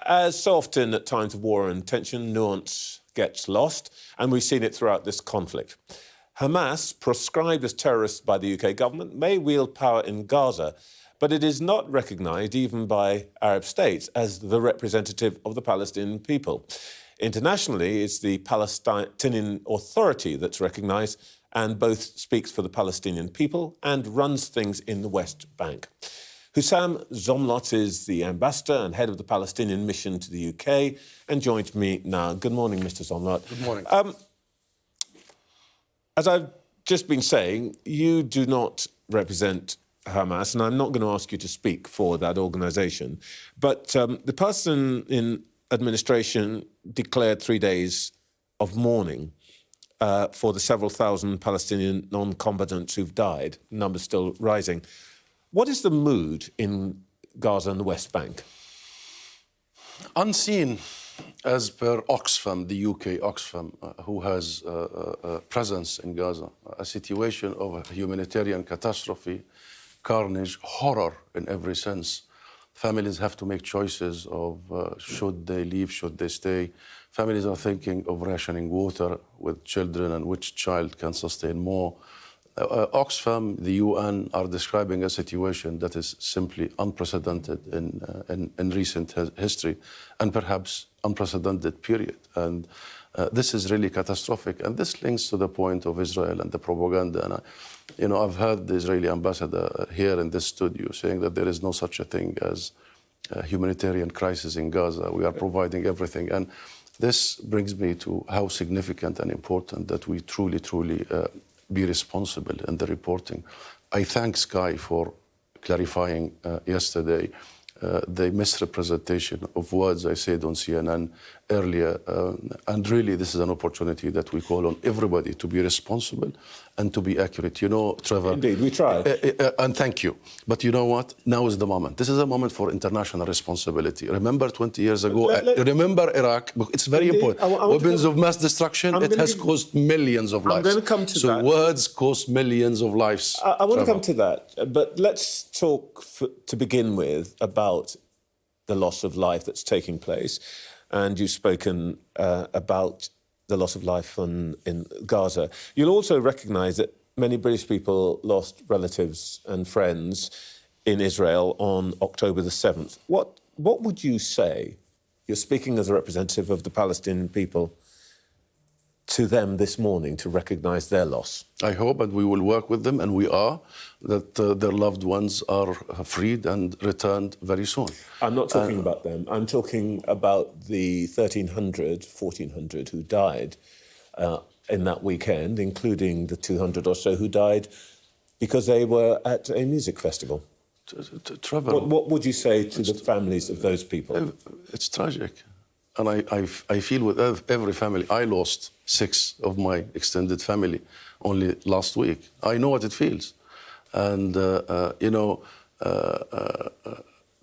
As so often at times of war and tension, nuance gets lost, and we've seen it throughout this conflict. Hamas, proscribed as terrorists by the UK government, may wield power in Gaza, but it is not recognised even by Arab states as the representative of the Palestinian people. Internationally, it's the Palestinian Authority that's recognised and both speaks for the Palestinian people and runs things in the West Bank. Husam Zomlot is the ambassador and head of the Palestinian mission to the UK and joins me now. Good morning, Mr. Zomlot. Good morning. As I've just been saying, you do not represent Hamas, and I'm not going to ask you to speak for that organisation. But the person in administration declared 3 days of mourning for the several thousand Palestinian non-combatants who've died, numbers still rising. What is the mood in Gaza and the West Bank? Unseen, as per Oxfam, the UK Oxfam, who has a presence in Gaza, a situation of a humanitarian catastrophe, carnage, horror in every sense. Families have to make choices of should they leave, should they stay. Families are thinking of rationing water with children and which child can sustain more. Oxfam, the UN, are describing a situation that is simply unprecedented in recent history and perhaps unprecedented period. And this is really catastrophic. And this links to the point of Israel and the propaganda. And I've heard the Israeli ambassador here in this studio saying that there is no such a thing as a humanitarian crisis in Gaza. We are providing everything. And this brings me to how significant and important that we truly be responsible in the reporting. I thank Sky for clarifying yesterday the misrepresentation of words I said on CNN earlier. And really, this is an opportunity that we call on everybody to be responsible and to be accurate. You know, Trevor... Indeed, we try. And thank you. But you know what? Now is the moment. This is a moment for international responsibility. Remember 20 years ago? Remember Iraq? It's very important. Weapons of mass destruction, it has cost millions of lives. I'm going to come to that. So words cost millions of lives. I want to come to that. But let's talk, to begin with, about the loss of life that's taking place. And you've spoken about the loss of life in Gaza. You'll also recognise that many British people lost relatives and friends in Israel on October the 7th. What would you say, you're speaking as a representative of the Palestinian people, to them this morning to recognise their loss? I hope, and we will work with them, and we are, that their loved ones are freed and returned very soon. I'm not talking about them. I'm talking about the 1,300, 1,400 who died in that weekend, including the 200 or so who died because they were at a music festival. Trevor, what would you say to the families of those people? It's tragic. And I feel with every family. I lost 6 of my extended family only last week. I know what it feels. And,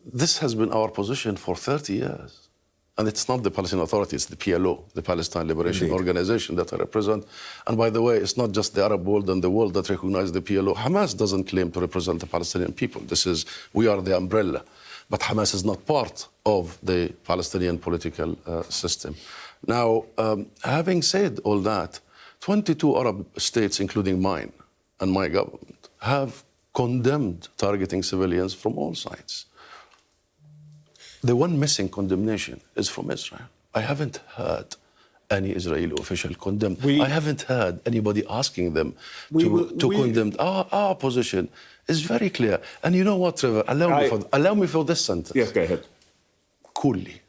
this has been our position for 30 years. And it's not the Palestinian Authority, it's the PLO, the Palestine Liberation Organization that I represent. And by the way, it's not just the Arab world and the world that recognize the PLO. Hamas doesn't claim to represent the Palestinian people. We are the umbrella. But Hamas is not part of the Palestinian political system. Now, having said all that, 22 Arab states, including mine and my government, have condemned targeting civilians from all sides. The one missing condemnation is from Israel. I haven't heard any Israeli official condemn. I haven't heard anybody asking them to condemn. Our position is very clear. And you know what, Trevor? Allow me for this sentence. Yes, go ahead. Coolly.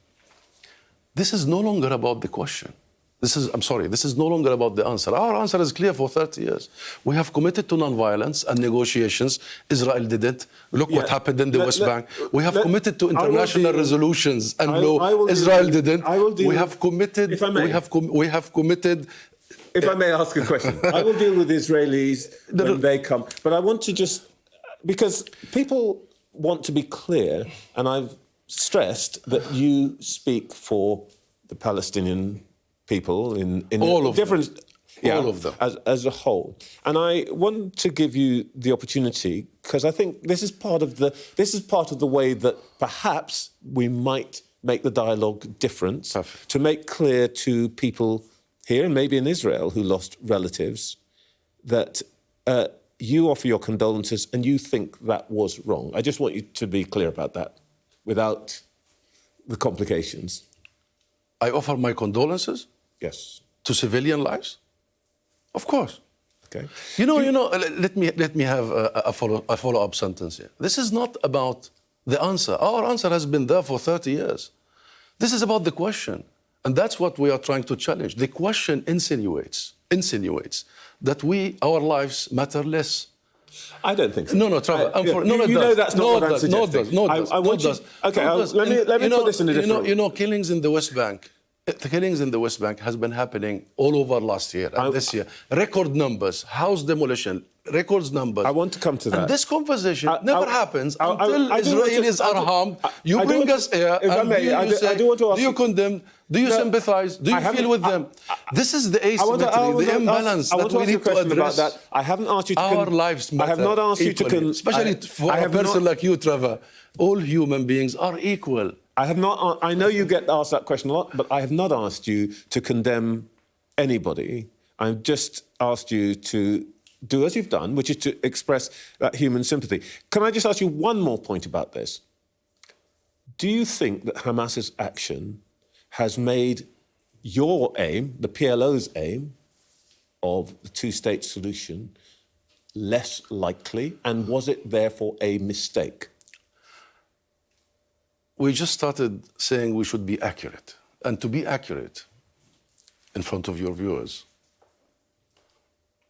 This is no longer about the question. This is no longer about the answer. Our answer is clear for 30 years. We have committed to non-violence and negotiations. Israel didn't. Look what happened in the West Bank. We have committed to international resolutions and Israel didn't. We have committed. We have committed. If I may ask a question, I will deal with Israelis when they come. But I want to just, because people want to be clear, and I've stressed that you speak for the Palestinian people in all of different, them. All of them as a whole. And I want to give you the opportunity, because I think this is part of the way that perhaps we might make the dialogue different, Perfect. to make clear to people here and maybe in Israel who lost relatives that you offer your condolences and you think that was wrong. I just want you to be clear about that without the complications. I offer my condolences Yes. to civilian lives? Of course. Okay. Let me have a follow-up sentence here. This is not about the answer. Our answer has been there for 30 years. This is about the question. And that's what we are trying to challenge. The question insinuates that our lives matter less. I don't think so. No, Trevor. You know that's not what I'm suggesting. Let me put this in a different... You know, killings in the West Bank. The killings in the West Bank has been happening all over last year and this year. Record numbers, house demolition, records numbers. I want to come to that. And this conversation never happens until Israelis are harmed. You bring us here and do you condemn, do you sympathize, do you feel with them? This is the asymmetry, the imbalance that we need to address. I haven't asked you to... Our lives matter. I have not asked you to... Especially for a person like you, Trevor. All human beings are equal. I have not. I know you get asked that question a lot, but I have not asked you to condemn anybody. I've just asked you to do as you've done, which is to express that human sympathy. Can I just ask you one more point about this? Do you think that Hamas's action has made your aim, the PLO's aim, of the two-state solution less likely? And was it therefore a mistake? We just started saying we should be accurate. And to be accurate in front of your viewers,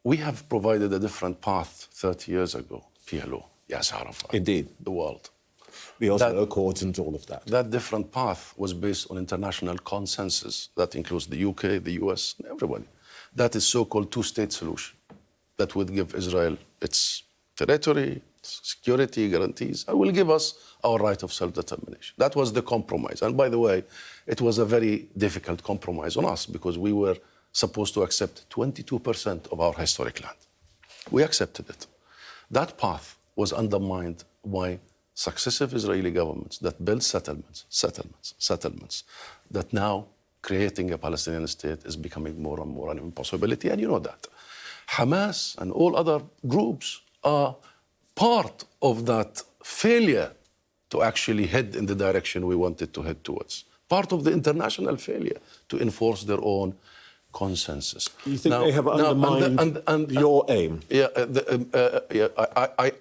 we have provided a different path 30 years ago, PLO, Yasser Arafat. Indeed. The world. The Oslo Accords and all of that. That different path was based on international consensus. That includes the UK, the US, and everybody. That is so-called two-state solution that would give Israel its territory, security guarantees, and will give us our right of self-determination. That was the compromise. And by the way, it was a very difficult compromise on us because we were supposed to accept 22% of our historic land. We accepted it. That path was undermined by successive Israeli governments that built settlements, that now creating a Palestinian state is becoming more and more an impossibility, and you know that. Hamas and all other groups are part of that failure to actually head in the direction we wanted to head towards. Part of the international failure to enforce their own consensus. You think they have undermined your aim? Yeah,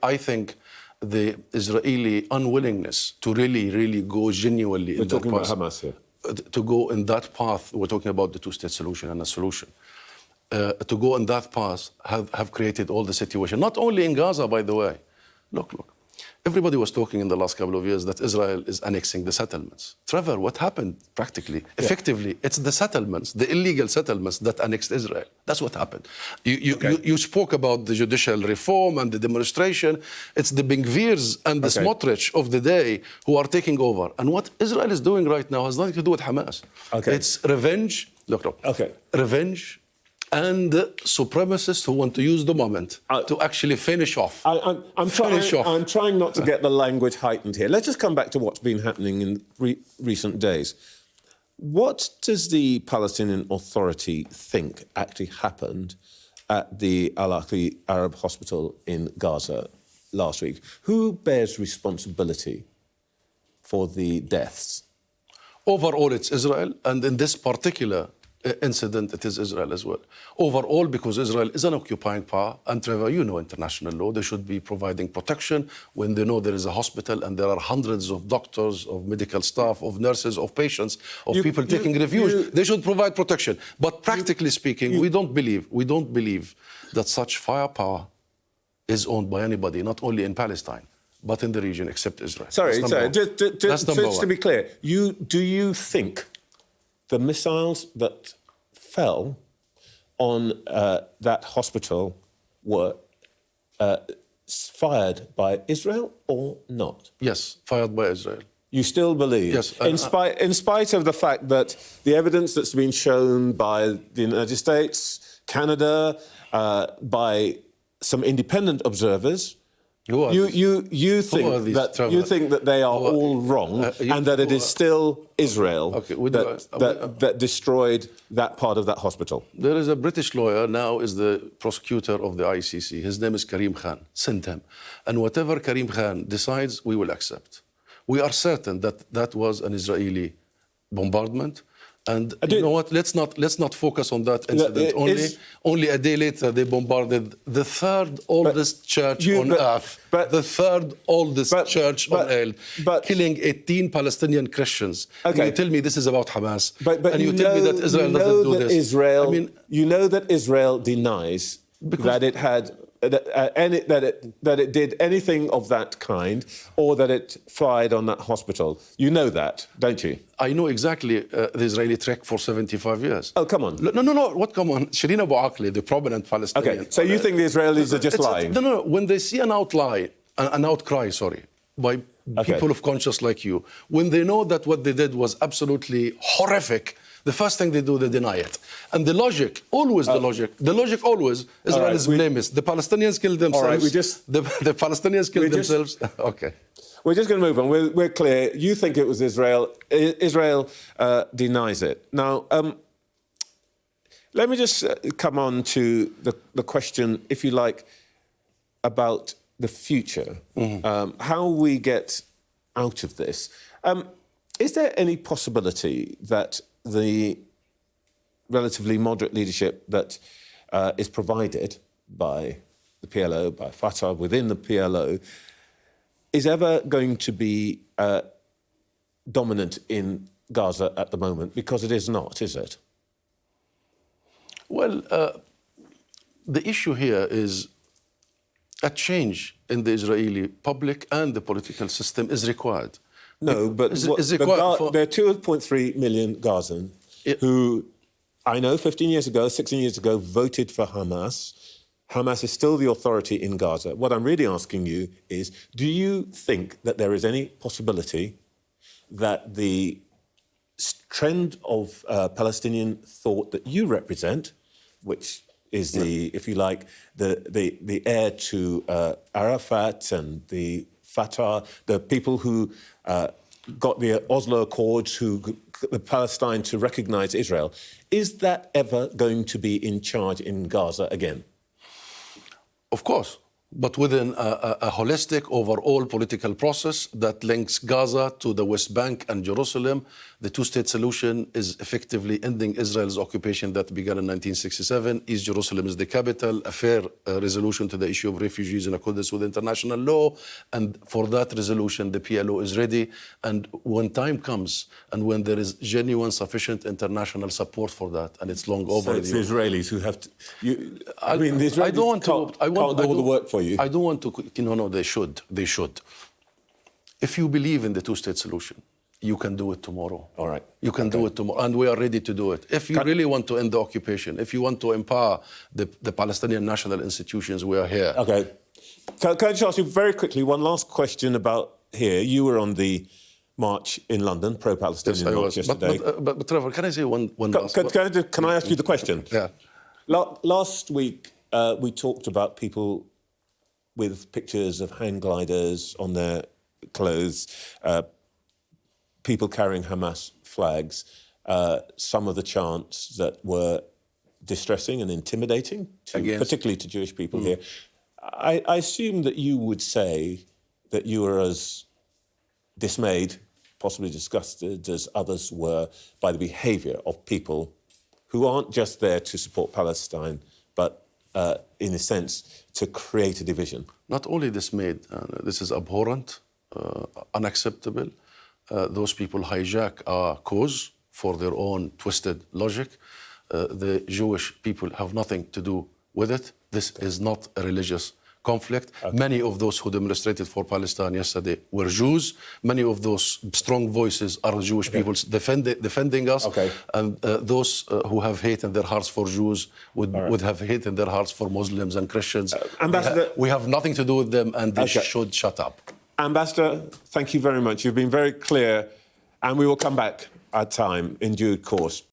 I think the Israeli unwillingness to really go genuinely in that path. We're talking about Hamas here. To go in that path, we're talking about the two-state solution and a solution. To go in that path have created all the situation. Not only in Gaza, by the way. Look. Everybody was talking in the last couple of years that Israel is annexing the settlements. Trevor, what happened practically, effectively, it's the settlements, the illegal settlements that annexed Israel. That's what happened. You spoke about the judicial reform and the demonstration. It's the Ben-Gvirs and the Smotrich of the day who are taking over. And what Israel is doing right now has nothing to do with Hamas. It's revenge. Look. Revenge. And supremacists who want to use the moment to actually finish off. I'm trying not to get the language heightened here. Let's just come back to what's been happening in recent days. What does the Palestinian Authority think actually happened at the Al-Aqi Arab Hospital in Gaza last week? Who bears responsibility for the deaths? Overall, it's Israel, and in this particular incident, it is Israel as well. Overall, because Israel is an occupying power, and Trevor, you know international law, they should be providing protection when they know there is a hospital and there are hundreds of doctors, of medical staff, of nurses, of patients, of people taking refuge. They should provide protection. But practically speaking, we don't believe that such firepower is owned by anybody, not only in Palestine, but in the region, except Israel. Sorry, just to be clear, do you think the missiles that fell on that hospital were fired by Israel or not? Yes, fired by Israel. You still believe? Yes. In spite of the fact that the evidence that's been shown by the United States, Canada, by some independent observers, Who are these? You think these that travelers? they are all wrong, and that it is still Israel that destroyed that part of that hospital. There is a British lawyer now is the prosecutor of the ICC. His name is Karim Khan. Send him, and whatever Karim Khan decides, we will accept. We are certain that that was an Israeli bombardment. And you know what? Let's not focus on that incident. Only a day later, they bombarded the third oldest church on earth. The third oldest church on earth, killing 18 Palestinian Christians. Okay. And you tell me this is about Hamas. And you tell me that Israel doesn't do this. You know that Israel denies that it had that it did anything of that kind, or that it fired on that hospital. You know that, don't you? I know exactly the Israeli trek for 75 years. Oh, come on. No, what come on? Shireen Abu Akleh, the prominent Palestinian. Okay, so you think the Israelis are just lying? No. When they see an outcry, by people of conscience like you, when they know that what they did was absolutely horrific, the first thing they do, they deny it. And the logic always, Israel is blameless. The Palestinians killed themselves. All right, the Palestinians killed themselves. Okay. We're just going to move on. We're clear. You think it was Israel. Israel denies it. Now, let me just come on to the question, if you like, about the future, how we get out of this. Is there any possibility that the relatively moderate leadership that is provided by the PLO, by Fatah, within the PLO, is ever going to be dominant in Gaza at the moment? Because it is not, is it? Well, the issue here is a change in the Israeli public and the political system is required. No, but there are 2.3 million Gazans who, I know, 16 years ago, voted for Hamas. Hamas is still the authority in Gaza. What I'm really asking you is, do you think that there is any possibility that the trend of Palestinian thought that you represent, which is if you like, the heir to Arafat and the Fatah, the people who got the Oslo Accords, the Palestine to recognise Israel, is that ever going to be in charge in Gaza again? Of course, but within a holistic, overall political process that links Gaza to the West Bank and Jerusalem. The two-state solution is effectively ending Israel's occupation that began in 1967. East Jerusalem is the capital, a fair resolution to the issue of refugees in accordance with international law. And for that resolution, the PLO is ready. And when time comes, and when there is genuine, sufficient international support for that, and it's long overdue. So it's the Israelis who have to... the Israelis can't do all the work for you. I don't want to... No, they should. They should. If you believe in the two-state solution, you can do it tomorrow. All right. You can do it tomorrow, and we are ready to do it. If you really want to end the occupation, if you want to empower the Palestinian national institutions, we are here. Okay. Can I just ask you very quickly one last question about here? You were on the march in London, pro-Palestinian march yesterday. But Trevor, can I say one last... Can I ask you the question? Yeah. Last week, we talked about people with pictures of hang gliders on their clothes, people carrying Hamas flags, some of the chants that were distressing and intimidating, particularly to Jewish people here. I assume that you would say that you were as dismayed, possibly disgusted, as others were by the behaviour of people who aren't just there to support Palestine, but in a sense, to create a division. Not only dismayed, this is abhorrent, unacceptable. Those people hijack our cause for their own twisted logic. The Jewish people have nothing to do with it. This is not a religious conflict. Okay. Many of those who demonstrated for Palestine yesterday were Jews. Many of those strong voices are Jewish people defending us. Okay. And those who have hate in their hearts for Jews would have hate in their hearts for Muslims and Christians. We have nothing to do with them, and they should shut up. Ambassador, thank you very much. You've been very clear, and we will come back at time in due course.